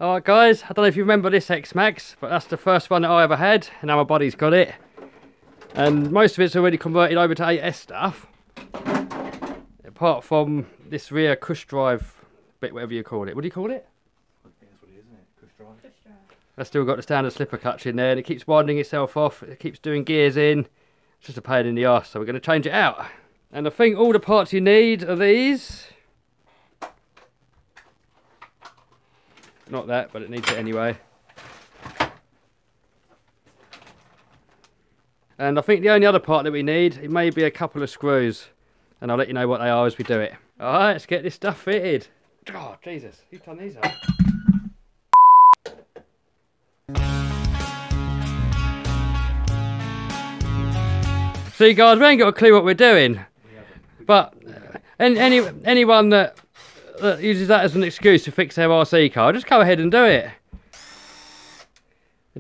Alright guys, I don't know if you remember this X-Max, but that's the first one that I ever had, and now my buddy's got it. And most of it's already converted over to AS stuff. Apart from this rear cush drive bit, whatever you call it. What do you call it? I think that's what it is, isn't it? Cush drive. Cush drive. That's still got the standard slipper clutch in there, and it keeps winding itself off, it keeps doing gears in. It's just a pain in the arse, so we're going to change it out. And I think all the parts you need are these. Not that, but it needs it anyway. And I think the only other part that we need, it may be a couple of screws. And I'll let you know what they are as we do it. Alright, let's get this stuff fitted. Oh, Jesus, who's done these up? See guys, we ain't got a clue what we're doing. But anyone that uses that as an excuse to fix their RC car, just go ahead and do it.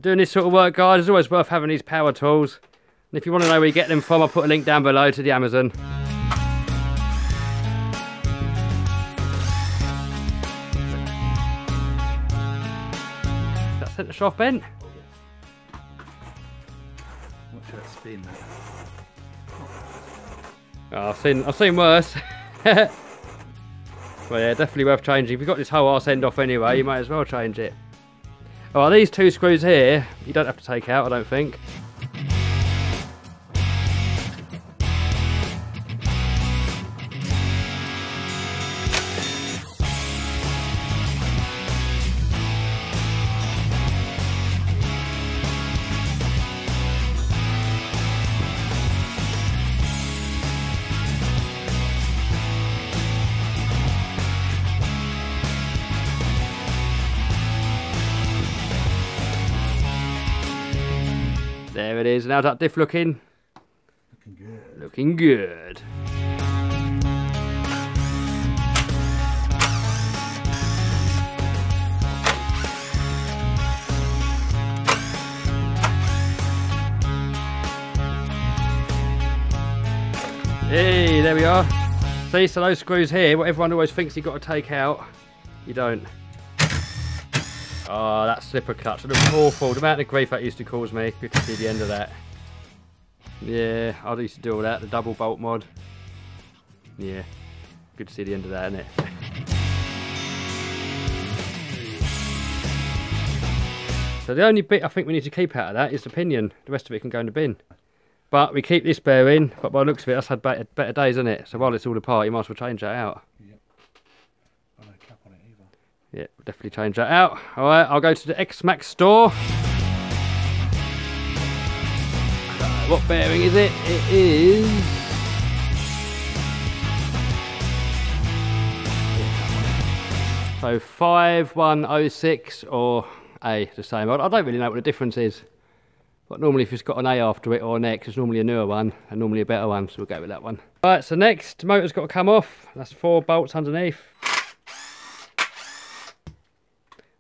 Doing this sort of work, guys, it's always worth having these power tools. And if you want to know where you get them from, I'll put a link down below to the Amazon. That centre shaft bent? Watch that spin. Oh, I've seen worse. Well, yeah, definitely worth changing. If you've got this whole arse end off anyway, you might as well change it. Oh, these two screws here, you don't have to take out, I don't think. There it is. How's that diff looking? Looking good. Looking good. Hey, there we are. See, so those screws here, what everyone always thinks you've got to take out, you don't. Oh, that slipper clutch, it looks awful. The amount of grief that used to cause me. Good to see the end of that. Yeah, I used to do all that, the double bolt mod. Yeah, good to see the end of that, isn't it? So the only bit I think we need to keep out of that is the pinion. The rest of it can go in the bin. But we keep this bearing, but by the looks of it, that's had better days, isn't it? So while it's all apart, you might as well change that out. Yep. Oh, no cap on it either. Yeah, we'll definitely change that out. Alright, I'll go to the X-Max store. What bearing is it? It is... So 5106 or A, the same. I don't really know what the difference is. But normally if it's got an A after it or an X, it's normally a newer one and normally a better one, so we'll go with that one. Alright, so next, motor's got to come off. That's 4 bolts underneath.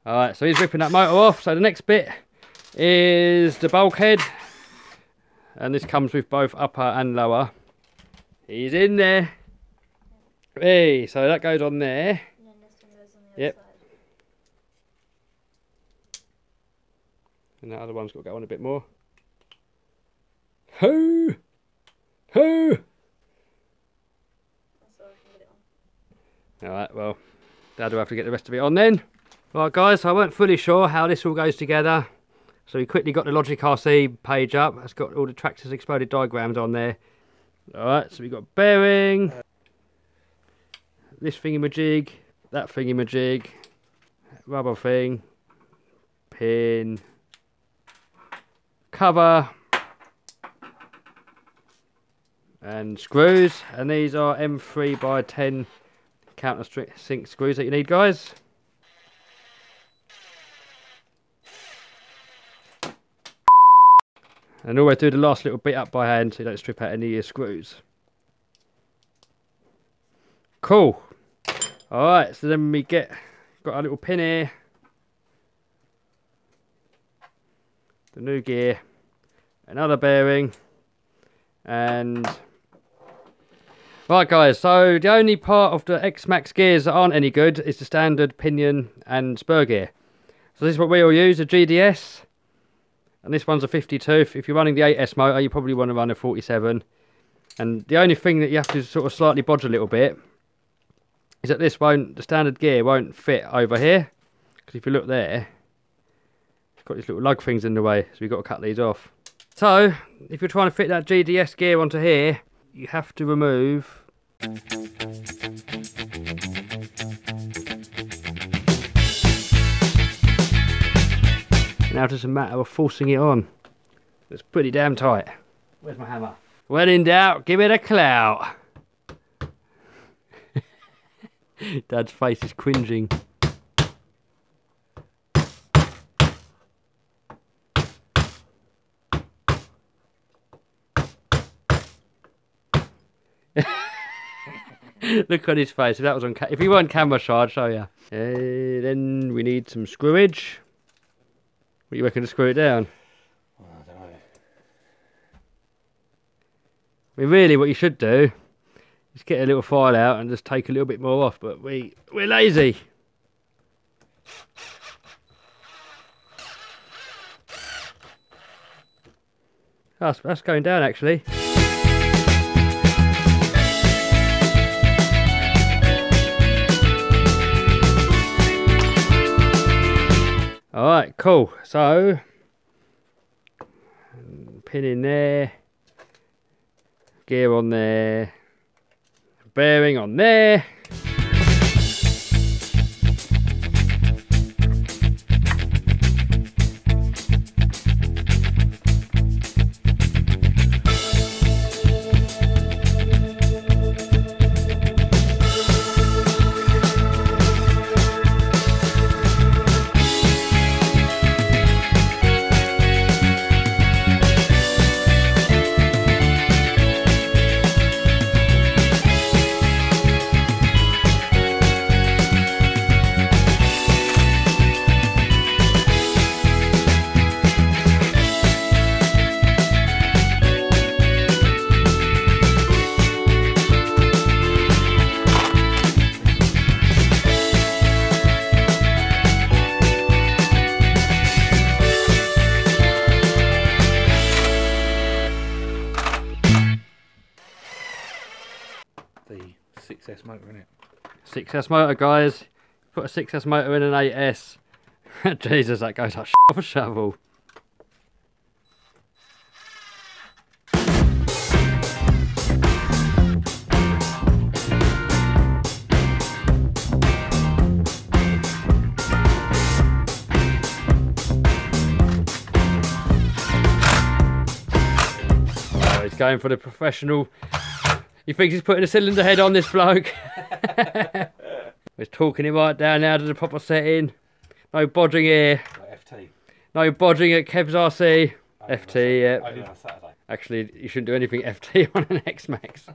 Alright, so he's ripping that motor off. So the next bit is the bulkhead. And this comes with both upper and lower. He's in there. Hey, so that goes on there. And then this one goes on the other side. And that other one's got to go on a bit more. Ho! Ho! That's all I can get it on. Alright, well, Dad will have to get the rest of it on then. Right guys, so I weren't fully sure how this all goes together. So we quickly got the Logic RC page up. It's got all the Traxxas exploded diagrams on there. Alright, so we've got bearing. This thingy-majig. That thingy-majig. Rubber thing. Pin. Cover. And screws. And these are M3 by 10 countersink screws that you need, guys. And always do the last little bit up by hand so you don't strip out any of your screws. Cool. Alright, so then we got a little pin here. The new gear. Another bearing. And... Right guys, so the only part of the X-Max gears that aren't any good is the standard pinion and spur gear. So this is what we all use, a GDS. And this one's a 52. If you're running the 8S motor, you probably want to run a 47. And the only thing that you have to sort of slightly bodge a little bit is that the standard gear won't fit over here. Because if you look there, it's got these little lug things in the way, so we've got to cut these off. So, if you're trying to fit that GDS gear onto here, you have to remove now it's just a matter of forcing it on. It's pretty damn tight. Where's my hammer? When in doubt, give it a clout. Dad's face is cringing. Look on his face. If that was on if he weren't camera shy, I'd show you. Then we need some screwage. What do you reckon to screw it down? Well, I don't know. I mean, really, what you should do is get a little file out and just take a little bit more off. But we're lazy. That's going down actually. Alright, cool. So, pin in there, gear on there, bearing on there. The 6S motor in it. 6S motor, guys. Put a 6S motor in an 8S. Jesus, that goes like off a shovel. Oh, he's going for the professional. He thinks he's putting a cylinder head on this bloke. He's talking him right down now to the proper setting. No bodging here. Like FT. No bodging at Kev's RC. FT, yeah. Only on a Saturday. Actually, you shouldn't do anything FT on an X-Max.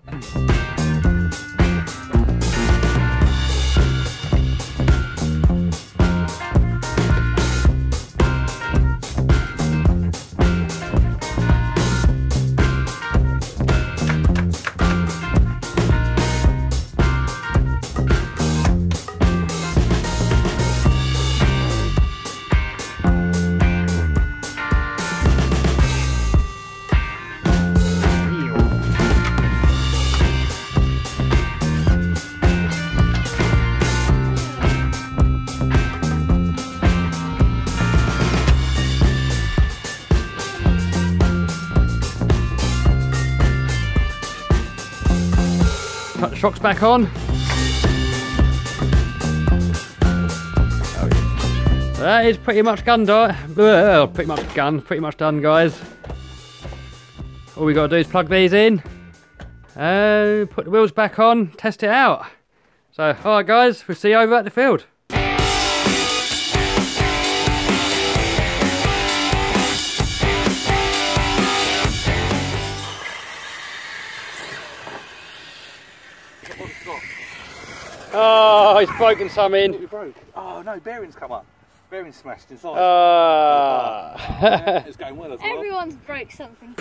Put the shocks back on. That is pretty much done, pretty much done, guys. All we got to do is plug these in, put the wheels back on, test it out. So, alright guys, we'll see you over at the field. Oh, he's broken some in. It broke. Oh no, bearings come up. Bearings smashed inside. Ah. It's going well as well. Everyone's broke something.